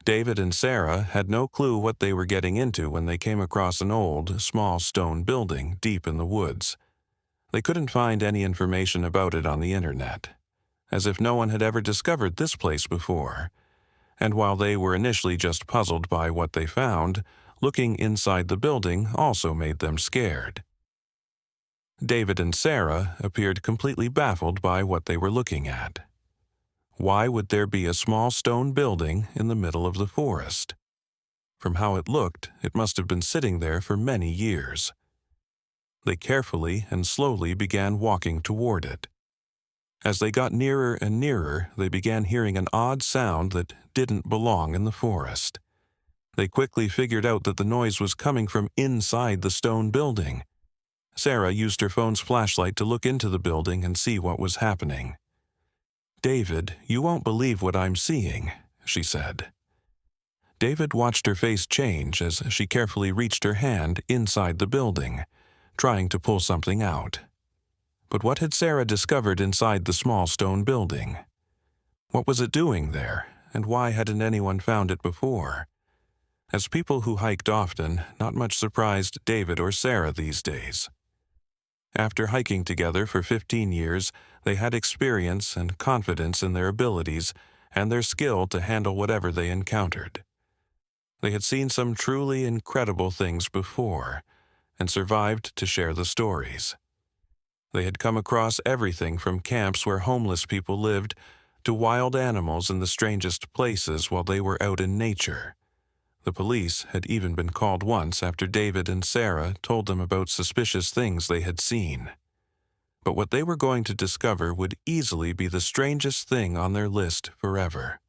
David and Sarah had no clue what they were getting into when they came across an old, small stone building deep in the woods. They couldn't find any information about it on the internet, as if no one had ever discovered this place before. And while they were initially just puzzled by what they found, looking inside the building also made them scared. David and Sarah appeared completely baffled by what they were looking at. Why would there be a small stone building in the middle of the forest? From how it looked, it must have been sitting there for many years. They carefully and slowly began walking toward it. As they got nearer and nearer, they began hearing an odd sound that didn't belong in the forest. They quickly figured out that the noise was coming from inside the stone building. Sarah used her phone's flashlight to look into the building and see what was happening. "David, you won't believe what I'm seeing," she said. David watched her face change as she carefully reached her hand inside the building, trying to pull something out. But what had Sarah discovered inside the small stone building? What was it doing there, and why hadn't anyone found it before? As people who hiked often, not much surprised David or Sarah these days. After hiking together for 15 years, they had experience and confidence in their abilities and their skill to handle whatever they encountered. They had seen some truly incredible things before, and survived to share the stories. They had come across everything from camps where homeless people lived to wild animals in the strangest places while they were out in nature. The police had even been called once after David and Sarah told them about suspicious things they had seen. But what they were going to discover would easily be the strangest thing on their list forever.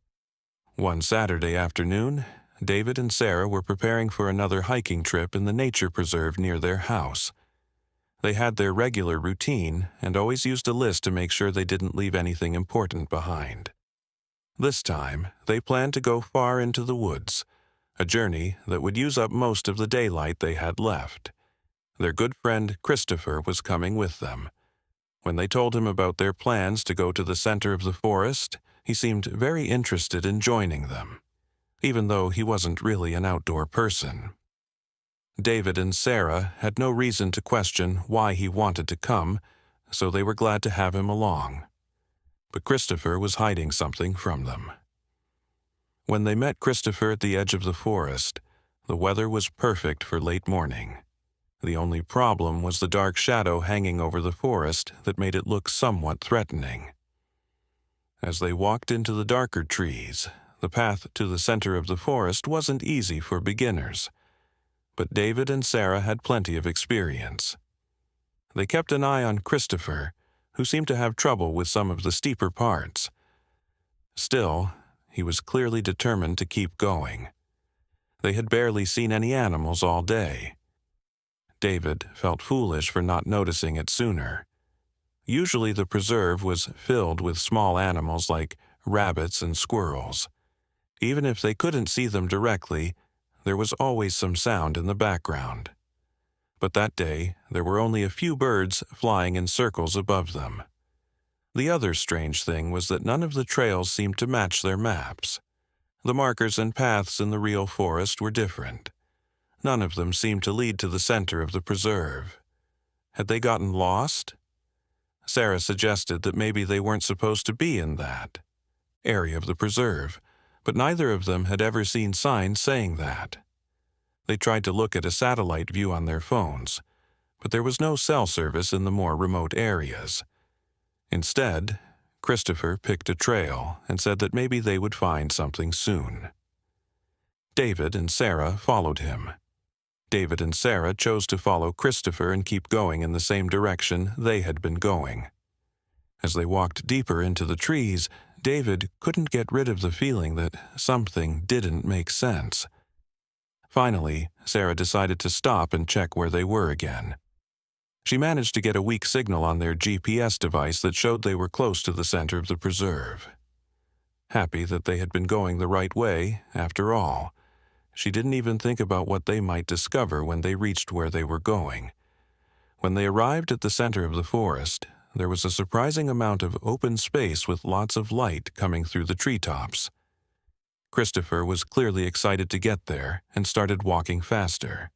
One Saturday afternoon, David and Sarah were preparing for another hiking trip in the nature preserve near their house. They had their regular routine and always used a list to make sure they didn't leave anything important behind. This time, they planned to go far into the woods, a journey that would use up most of the daylight they had left. Their good friend Christopher was coming with them. When they told him about their plans to go to the center of the forest, he seemed very interested in joining them, even though he wasn't really an outdoor person. David and Sarah had no reason to question why he wanted to come, so they were glad to have him along. But Christopher was hiding something from them. When they met Christopher at the edge of the forest, the weather was perfect for late morning. The only problem was the dark shadow hanging over the forest that made it look somewhat threatening. As they walked into the darker trees, the path to the center of the forest wasn't easy for beginners. But David and Sarah had plenty of experience. They kept an eye on Christopher, who seemed to have trouble with some of the steeper parts. Still, he was clearly determined to keep going. They had barely seen any animals all day. David felt foolish for not noticing it sooner. Usually the preserve was filled with small animals like rabbits and squirrels. Even if they couldn't see them directly, there was always some sound in the background. But that day, there were only a few birds flying in circles above them. The other strange thing was that none of the trails seemed to match their maps. The markers and paths in the real forest were different. None of them seemed to lead to the center of the preserve. Had they gotten lost? Sarah suggested that maybe they weren't supposed to be in that area of the preserve, but neither of them had ever seen signs saying that. They tried to look at a satellite view on their phones, but there was no cell service in the more remote areas. Instead, Christopher picked a trail and said that maybe they would find something soon. David and Sarah followed him. David and Sarah chose to follow Christopher and keep going in the same direction they had been going. As they walked deeper into the trees, David couldn't get rid of the feeling that something didn't make sense. Finally, Sarah decided to stop and check where they were again. She managed to get a weak signal on their GPS device that showed they were close to the center of the preserve. Happy that they had been going the right way, after all, she didn't even think about what they might discover when they reached where they were going. When they arrived at the center of the forest, there was a surprising amount of open space with lots of light coming through the treetops. Christopher was clearly excited to get there and started walking faster.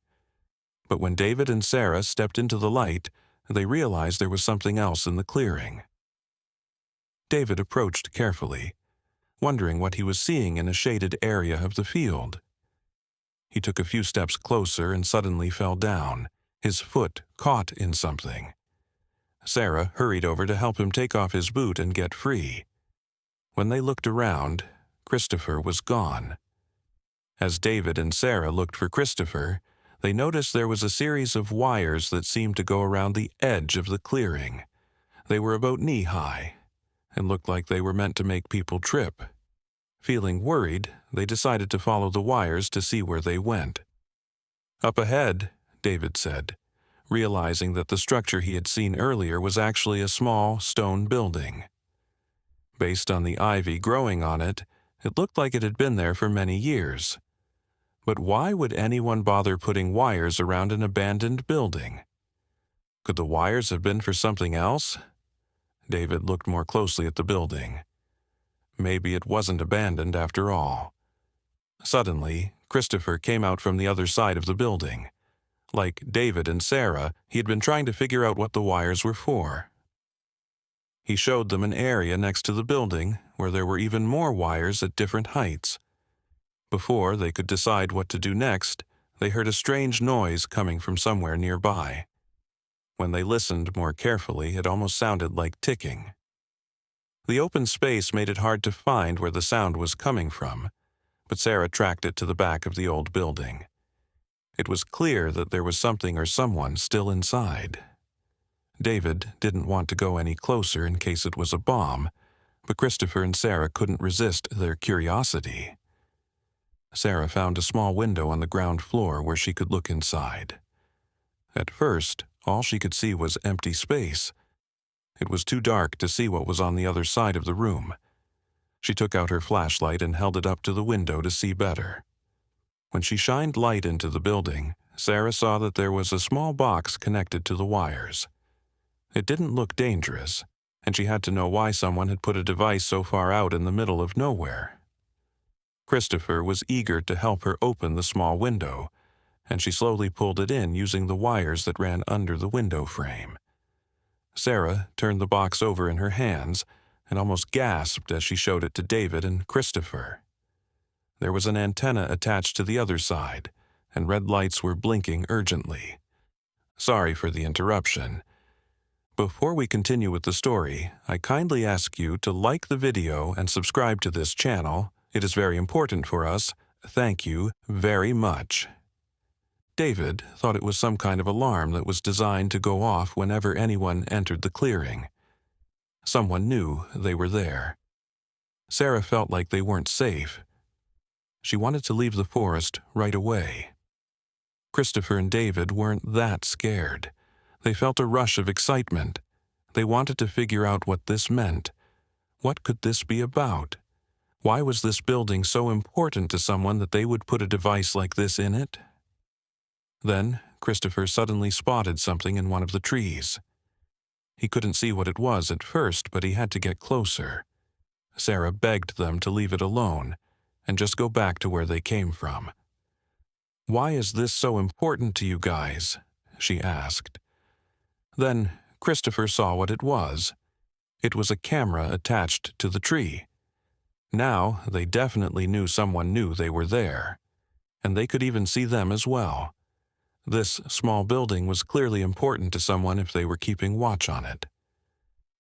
But when David and Sarah stepped into the light, they realized there was something else in the clearing. David approached carefully, wondering what he was seeing in a shaded area of the field. He took a few steps closer and suddenly fell down, his foot caught in something. Sarah hurried over to help him take off his boot and get free. When they looked around, Christopher was gone. As David and Sarah looked for Christopher, they noticed there was a series of wires that seemed to go around the edge of the clearing. They were about knee-high and looked like they were meant to make people trip. Feeling worried, they decided to follow the wires to see where they went. "Up ahead," David said, realizing that the structure he had seen earlier was actually a small stone building. Based on the ivy growing on it, it looked like it had been there for many years. But why would anyone bother putting wires around an abandoned building? Could the wires have been for something else? David looked more closely at the building. Maybe it wasn't abandoned after all. Suddenly, Christopher came out from the other side of the building. Like David and Sarah, he had been trying to figure out what the wires were for. He showed them an area next to the building where there were even more wires at different heights. Before they could decide what to do next, they heard a strange noise coming from somewhere nearby. When they listened more carefully, it almost sounded like ticking. The open space made it hard to find where the sound was coming from, but Sarah tracked it to the back of the old building. It was clear that there was something or someone still inside. David didn't want to go any closer in case it was a bomb, but Christopher and Sarah couldn't resist their curiosity. Sarah found a small window on the ground floor where she could look inside. At first, all she could see was empty space. It was too dark to see what was on the other side of the room. She took out her flashlight and held it up to the window to see better. When she shined light into the building, Sarah saw that there was a small box connected to the wires. It didn't look dangerous, and she had to know why someone had put a device so far out in the middle of nowhere. Christopher was eager to help her open the small window, and she slowly pulled it in using the wires that ran under the window frame. Sarah turned the box over in her hands and almost gasped as she showed it to David and Christopher. There was an antenna attached to the other side, and red lights were blinking urgently. Sorry for the interruption. Before we continue with the story, I kindly ask you to like the video and subscribe to this channel. It is very important for us. Thank you very much. David thought it was some kind of alarm that was designed to go off whenever anyone entered the clearing. Someone knew they were there. Sarah felt like they weren't safe. She wanted to leave the forest right away. Christopher and David weren't that scared. They felt a rush of excitement. They wanted to figure out what this meant. What could this be about? Why was this building so important to someone that they would put a device like this in it? Then, Christopher suddenly spotted something in one of the trees. He couldn't see what it was at first, but he had to get closer. Sarah begged them to leave it alone and just go back to where they came from. "Why is this so important to you guys?" she asked. Then Christopher saw what it was. It was a camera attached to the tree. Now they definitely knew someone knew they were there, and they could even see them as well. This small building was clearly important to someone if they were keeping watch on it.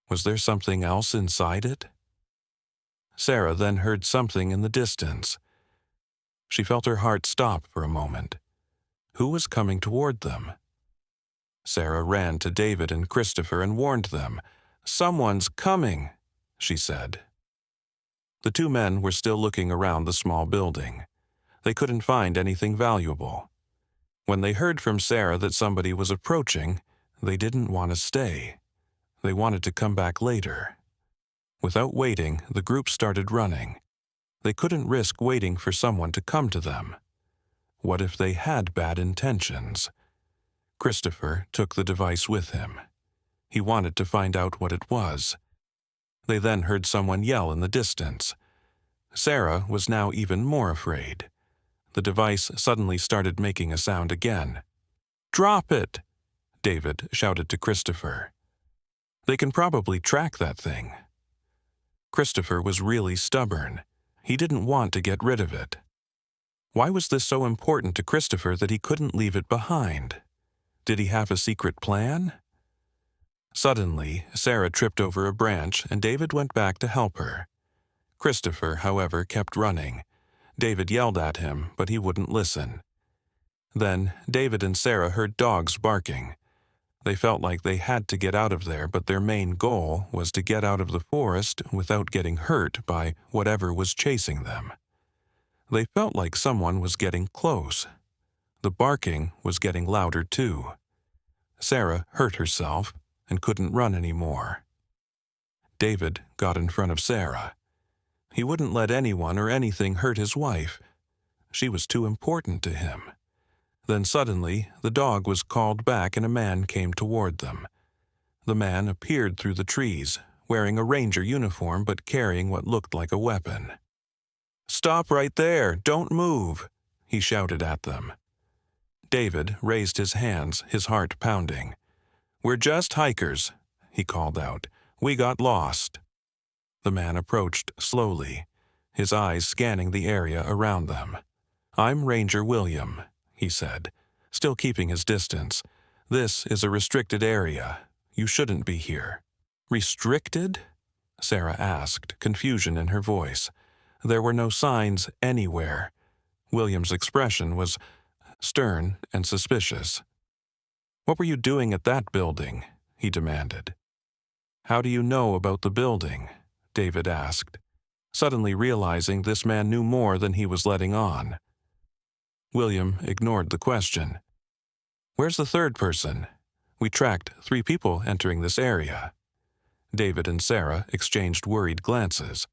Was there something else inside it? Sarah then heard something in the distance. She felt her heart stop for a moment. Who was coming toward them? Sarah ran to David and Christopher and warned them. "Someone's coming," she said. The two men were still looking around the small building. They couldn't find anything valuable. When they heard from Sarah that somebody was approaching, they didn't want to stay. They wanted to come back later. Without waiting, the group started running. They couldn't risk waiting for someone to come to them. What if they had bad intentions? Christopher took the device with him. He wanted to find out what it was. They then heard someone yell in the distance. Sarah was now even more afraid. The device suddenly started making a sound again. "Drop it!" David shouted to Christopher. "They can probably track that thing." Christopher was really stubborn. He didn't want to get rid of it. Why was this so important to Christopher that he couldn't leave it behind? Did he have a secret plan? Suddenly, Sarah tripped over a branch and David went back to help her. Christopher, however, kept running. David yelled at him, but he wouldn't listen. Then, David and Sarah heard dogs barking. They felt like they had to get out of there, but their main goal was to get out of the forest without getting hurt by whatever was chasing them. They felt like someone was getting close. The barking was getting louder too. Sarah hurt herself and couldn't run anymore. David got in front of Sarah. He wouldn't let anyone or anything hurt his wife. She was too important to him. Then suddenly, the dog was called back and a man came toward them. The man appeared through the trees, wearing a ranger uniform but carrying what looked like a weapon. "Stop right there! Don't move!" he shouted at them. David raised his hands, his heart pounding. "We're just hikers," he called out. "We got lost." The man approached slowly, his eyes scanning the area around them. "I'm Ranger William," he said, still keeping his distance. "This is a restricted area. You shouldn't be here." "Restricted?" Sarah asked, confusion in her voice. There were no signs anywhere. William's expression was stern and suspicious. "What were you doing at that building?" he demanded. "How do you know about the building?" David asked, suddenly realizing this man knew more than he was letting on. William ignored the question. "Where's the third person? We tracked 3 people entering this area." David and Sarah exchanged worried glances.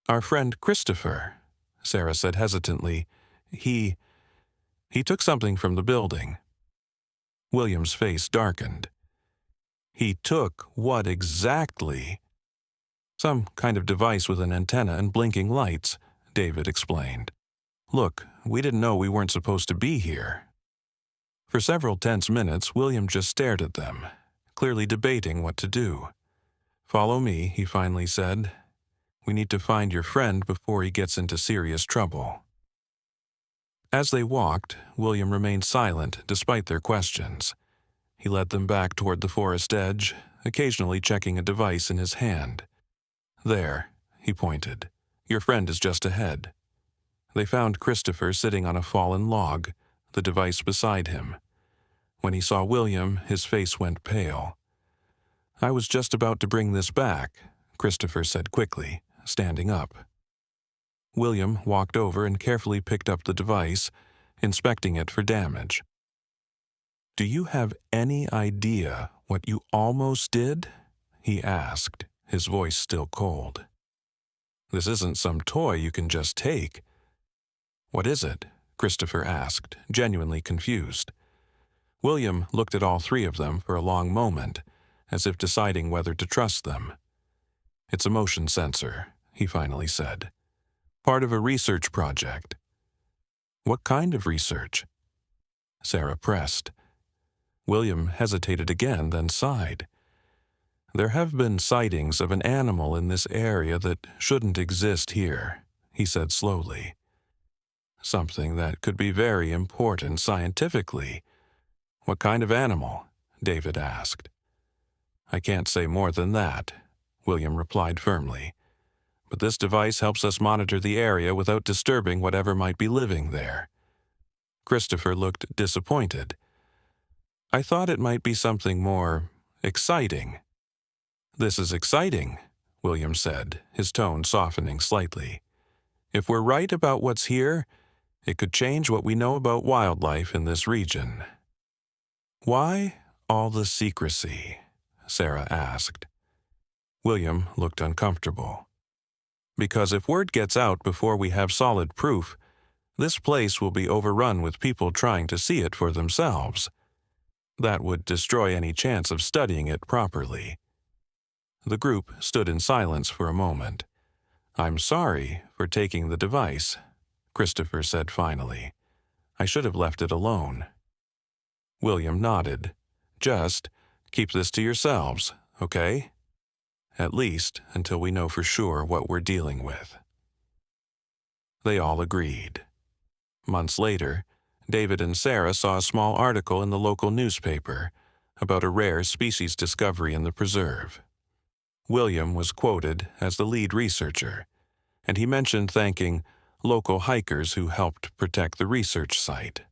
"Our friend Christopher," Sarah said hesitantly. He took something from the building." William's face darkened. "He took what exactly?" "Some kind of device with an antenna and blinking lights," David explained. "Look, we didn't know we weren't supposed to be here." For several tense minutes, William just stared at them, clearly debating what to do. "Follow me," he finally said. "We need to find your friend before he gets into serious trouble." As they walked, William remained silent despite their questions. He led them back toward the forest edge, occasionally checking a device in his hand. "There," he pointed. "Your friend is just ahead." They found Christopher sitting on a fallen log, the device beside him. When he saw William, his face went pale. "I was just about to bring this back," Christopher said quickly, standing up. William walked over and carefully picked up the device, inspecting it for damage. "Do you have any idea what you almost did?" he asked, his voice still cold. "This isn't some toy you can just take." "What is it?" Christopher asked, genuinely confused. William looked at all 3 of them for a long moment, as if deciding whether to trust them. "It's a motion sensor," he finally said. "Part of a research project." "What kind of research?" Sarah pressed. William hesitated again, then sighed. "There have been sightings of an animal in this area that shouldn't exist here," he said slowly. "Something that could be very important scientifically." "What kind of animal?" David asked. "I can't say more than that," William replied firmly. "But this device helps us monitor the area without disturbing whatever might be living there." Christopher looked disappointed. "I thought it might be something more exciting." "This is exciting," William said, his tone softening slightly. "If we're right about what's here, it could change what we know about wildlife in this region." "Why all the secrecy?" Sarah asked. William looked uncomfortable. "Because if word gets out before we have solid proof, this place will be overrun with people trying to see it for themselves. That would destroy any chance of studying it properly." The group stood in silence for a moment. "I'm sorry," for taking the device," Christopher said finally. "I should have left it alone." William nodded. "Just keep this to yourselves, okay? At least until we know for sure what we're dealing with." They all agreed. Months later, David and Sarah saw a small article in the local newspaper about a rare species discovery in the preserve. William was quoted as the lead researcher, and he mentioned thanking local hikers who helped protect the research site.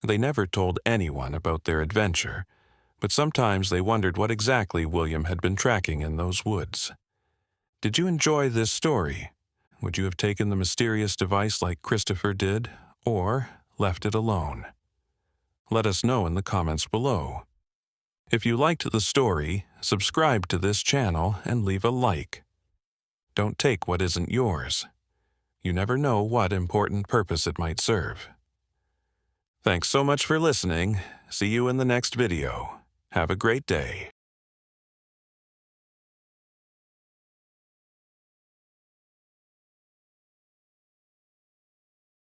They never told anyone about their adventure, but sometimes they wondered what exactly William had been tracking in those woods. Did you enjoy this story? Would you have taken the mysterious device like Christopher did, or left it alone? Let us know in the comments below. If you liked the story, subscribe to this channel and leave a like. Don't take what isn't yours. You never know what important purpose it might serve. Thanks so much for listening. See you in the next video. Have a great day.